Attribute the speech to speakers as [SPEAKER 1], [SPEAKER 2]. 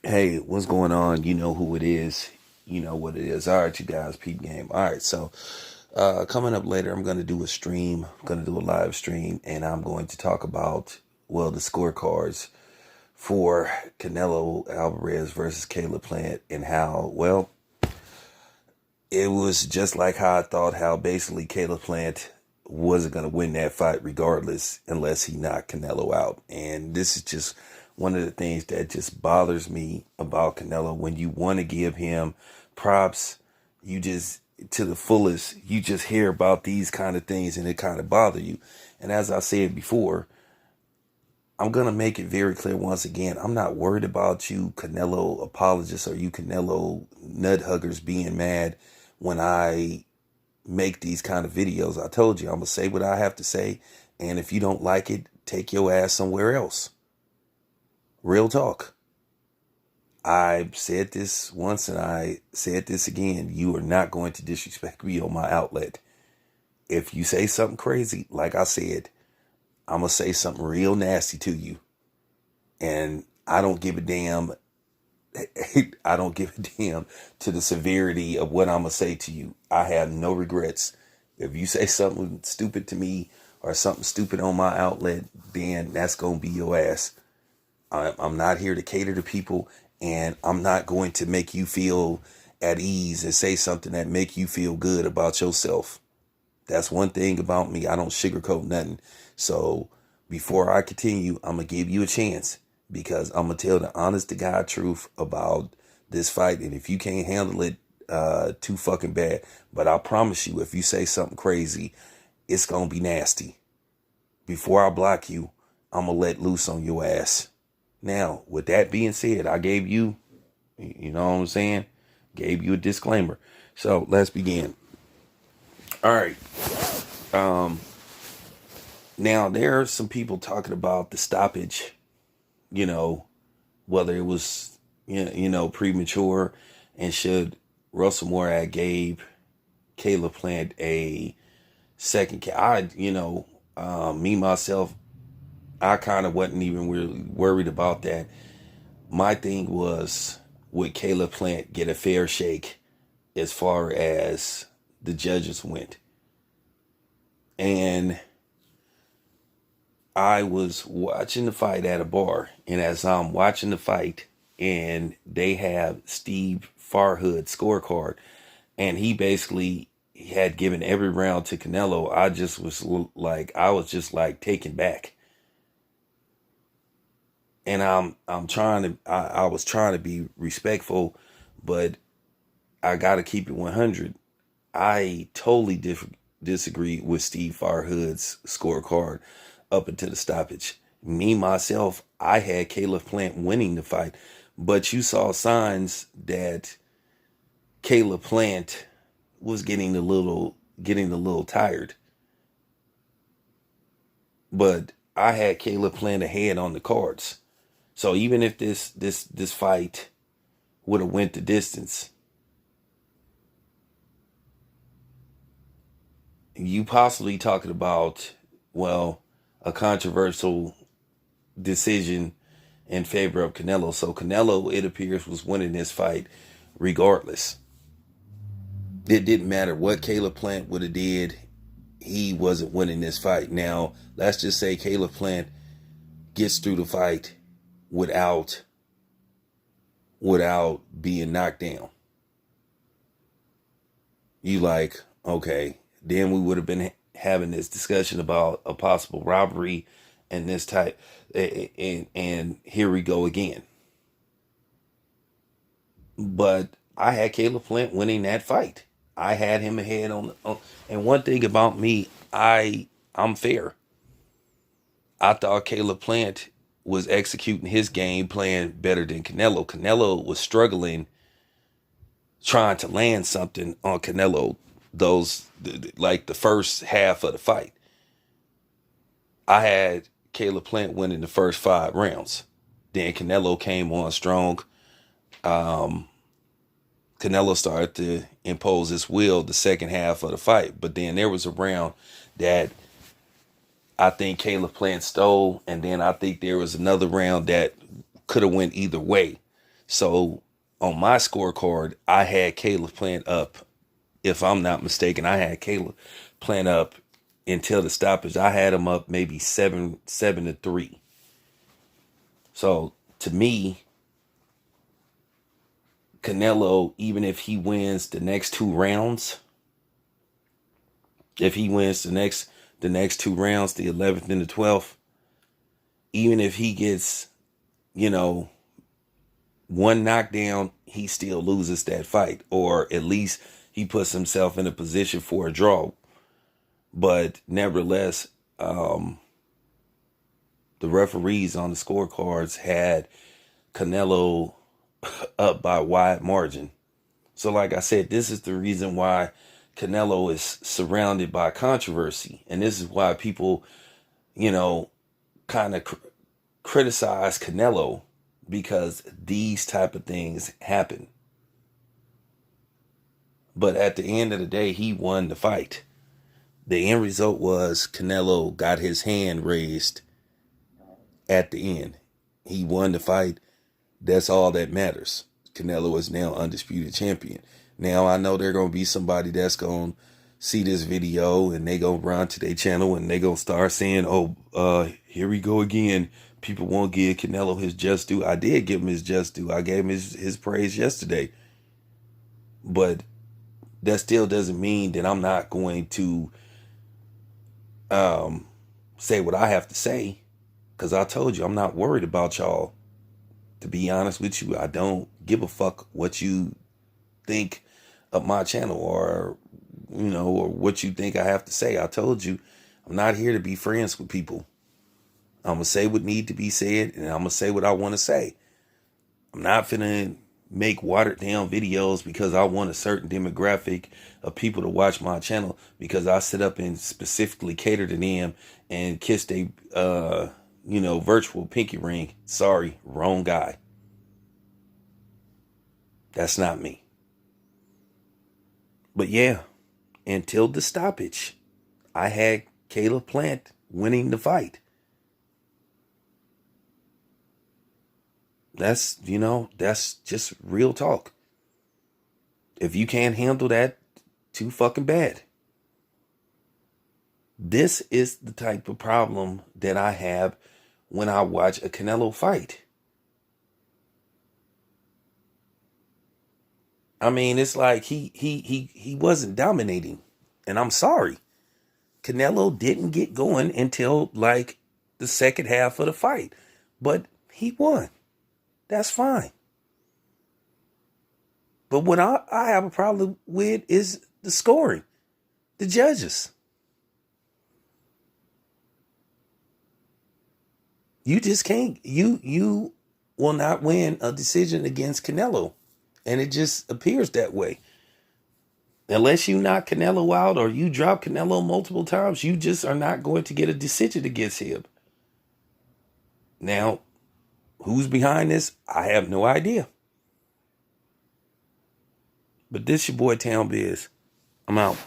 [SPEAKER 1] Hey, what's going on? You know who it is. You know what it is. All right, you guys, peep game. All right, so coming up later, I'm going to do a stream. I'm going to do a live stream, and I'm going to talk about, well, the scorecards for Canelo Alvarez versus Caleb Plant and how, well, it was just like how I thought, how basically Caleb Plant wasn't going to win that fight regardless unless he knocked Canelo out. And this is just one of the things that just bothers me about Canelo. When you want to give him props, you just, to the fullest, you just hear about these kind of things and it kind of bother you. And as I said before, I'm going to make it very clear once again, I'm not worried about you Canelo apologists or you Canelo nut huggers being mad when I make these kind of videos. I told you, I'm going to say what I have to say. And if you don't like it, take your ass somewhere else. Real talk. I said this once and I said this again. You are not going to disrespect me on my outlet. If you say something crazy, like I said, I'm going to say something real nasty to you. And I don't give a damn. I don't give a damn to the severity of what I'm going to say to you. I have no regrets. If you say something stupid to me or something stupid on my outlet, then that's going to be your ass. I'm not here to cater to people, and I'm not going to make you feel at ease and say something that make you feel good about yourself. That's one thing about me. I don't sugarcoat nothing. So before I continue, I'm going to give you a chance because I'm going to tell the honest to God truth about this fight. And if you can't handle it, too fucking bad. But I promise you, if you say something crazy, it's going to be nasty. Before I block you, I'm going to let loose on your ass. Now, with that being said, I gave you, you know what I'm saying? Gave you a disclaimer. So let's begin. All right. Now, there are some people talking about the stoppage, you know, whether it was, premature and should Russell Moore gave Caleb Plant a second. Me, myself, I kind of wasn't even really worried about that. My thing was, would Caleb Plant get a fair shake as far as the judges went? And I was watching the fight at a bar, and as I'm watching the fight, and they have Steve Farhood's scorecard, and he basically had given every round to Canelo. I was just like taken back, and I was trying to be respectful, but I got to keep it 100. I totally disagree with Steve Farhood's scorecard up until the stoppage. Me, myself, I had Caleb Plant winning the fight, but you saw signs that Caleb Plant was getting a little tired. But I had Caleb Plant ahead on the cards. So even if this fight would have went the distance, you possibly talking about, well, a controversial decision in favor of Canelo. So Canelo, it appears, was winning this fight regardless. It didn't matter what Caleb Plant would have did. He wasn't winning this fight. Now, let's just say Caleb Plant gets through the fight without being knocked down. You like, okay, then we would have been having this discussion about a possible robbery and this type, and here we go again. But I had Caleb Plant winning that fight. I had him ahead and one thing about me, I'm fair. I thought Caleb Plant was executing his game plan better than Canelo. Canelo was struggling trying to land something on Canelo like the first half of the fight. I had Caleb Plant winning the first 5 rounds. Then Canelo came on strong. Canelo started to impose his will the second half of the fight. But then there was a round that I think Caleb Plant stole. And then I think there was another round that could have went either way. So on my scorecard, I had Caleb playing up. If I'm not mistaken, I had Caleb playing up until the stoppage. I had him up maybe 7-3. So to me, Canelo, even if he wins the next two rounds, if he wins the next two rounds, the 11th and the 12th, even if he gets, you know, one knockdown, he still loses that fight, or at least he puts himself in a position for a draw. But nevertheless, the referees on the scorecards had Canelo up by a wide margin. So like I said, this is the reason why Canelo is surrounded by controversy. And this is why people, you know, kind of criticize Canelo, because these type of things happen. But at the end of the day, he won the fight. The end result was Canelo got his hand raised at the end. He won the fight. That's all that matters. Canelo is now undisputed champion. Now I know there's going to be somebody that's going to see this video and they going to run to their channel and they going to start saying, oh, here we go again. People won't give Canelo his just due. I did give him his just due. I gave him his praise yesterday. But that still doesn't mean that I'm not going to say what I have to say. Because I told you, I'm not worried about y'all. To be honest with you, I don't give a fuck what you think of my channel, or, you know, or what you think I have to say. I told you, I'm not here to be friends with people. I'm going to say what need to be said, and I'm going to say what I want to say. I'm not finna make watered down videos because I want a certain demographic of people to watch my channel, because I sit up and specifically cater to them and kiss they, virtual pinky ring. Sorry, wrong guy. That's not me. But yeah, until the stoppage, I had Caleb Plant winning the fight. That's just real talk. If you can't handle that, too fucking bad. This is the type of problem that I have when I watch a Canelo fight. I mean, it's like he wasn't dominating. And I'm sorry. Canelo didn't get going until like the second half of the fight. But he won. That's fine. But what I have a problem with is the scoring. The judges. You just can't. You will not win a decision against Canelo. And it just appears that way. Unless you knock Canelo out or you drop Canelo multiple times, you just are not going to get a decision against him. Now, who's behind this? I have no idea. But this your boy Town Biz. I'm out.